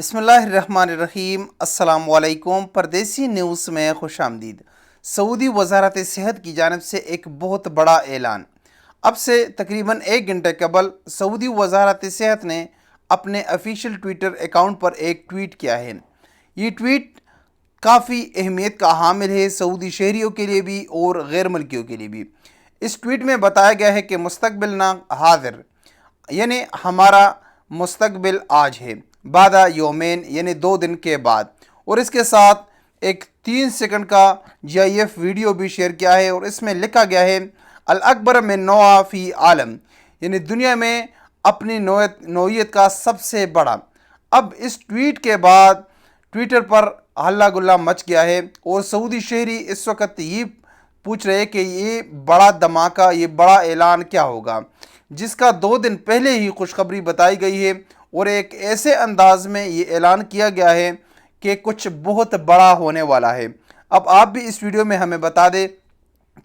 बिस्मिल्लाहिर्रहमानिर्रहीम। अस्सलाम वालेकुम। परदेसी न्यूज़ में खुश आमदीद। सऊदी वजारत सेहत की जानिब से एक बहुत बड़ा ऐलान। अब से तकरीबन 1 घंटे कबल सऊदी वजारत सेहत ने अपने ऑफिशियल ट्विटर अकाउंट पर एक ट्वीट किया है। ये ट्वीट काफ़ी अहमियत का हामिल है, सऊदी शहरियों के लिए भी और गैर मुल्कियों के लिए भी। इस ट्वीट में बताया गया है कि मुस्तकबिल ना हाजिर, यानी हमारा मुस्तकबिल आज है, बादा योमेन यानी 2 दिन के बाद। और इसके साथ एक 3 सेकंड का GIF वीडियो भी शेयर किया है और इसमें लिखा गया है अल अकबर में नोआ फ़ी आलम, यानी दुनिया में अपनी नौइयत का सबसे बड़ा। अब इस ट्वीट के बाद ट्विटर पर हल्ला गुल्ला मच गया है और सऊदी शहरी इस वक्त ये पूछ रहे कि ये बड़ा धमाका, ये बड़ा ऐलान क्या होगा, जिसका 2 दिन पहले ही खुशखबरी बताई गई है और एक ऐसे अंदाज में ये ऐलान किया गया है कि कुछ बहुत बड़ा होने वाला है। अब आप भी इस वीडियो में हमें बता दें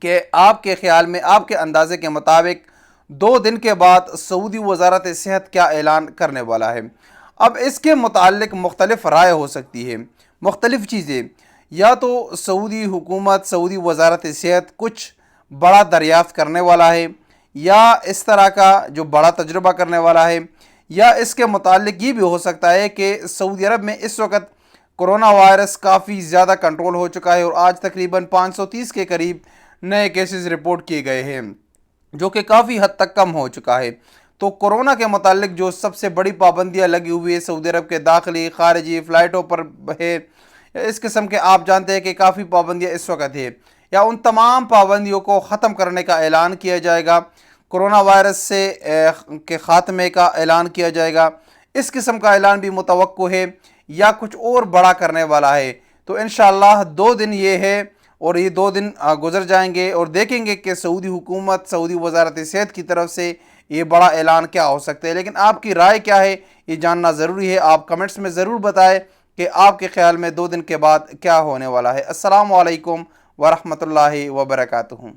कि आपके ख्याल में, आपके अंदाजे के मुताबिक 2 दिन के बाद सऊदी वजारत सेहत क्या ऐलान करने वाला है। अब इसके मुतालिक मुख्तलिफ राय हो सकती है, मुख्तलिफ चीज़ें। या तो सऊदी हुकूमत, सऊदी वजारत सेहत कुछ बड़ा दरियाफ्त करने वाला है, या इस तरह का जो बड़ा तजुर्बा करने वाला है, या इसके मुतालिक ये भी हो सकता है कि सऊदी अरब में इस वक्त कोरोना वायरस काफ़ी ज़्यादा कंट्रोल हो चुका है और आज तकरीबन 530 के करीब नए केसेस रिपोर्ट किए गए हैं, जो कि काफ़ी हद तक कम हो चुका है। तो कोरोना के मुतालिक जो सबसे बड़ी पाबंदियाँ लगी हुई है सऊदी अरब के दाखिली खारजी फ़्लाइटों पर है, इस किस्म के आप जानते हैं कि काफ़ी पाबंदियाँ इस वक्त है, या उन तमाम पाबंदियों को ख़त्म करने का ऐलान किया जाएगा, कोरोना वायरस से के ख़ात्मे का ऐलान किया जाएगा। इस किस्म का ऐलान भी मुतवक्को है, या कुछ और बड़ा करने वाला है। तो इंशाअल्लाह 2 दिन ये है और ये 2 दिन गुजर जाएंगे और देखेंगे कि सऊदी हुकूमत, सऊदी वजारत सेहत की तरफ से ये बड़ा ऐलान क्या हो सकता है। लेकिन आपकी राय क्या है ये जानना ज़रूरी है। आप कमेंट्स में ज़रूर बताएं कि आपके ख्याल में 2 दिन के बाद क्या होने वाला है। अस्सलामु अलैकुम वरहमतुल्लाहि वबरकातुहू।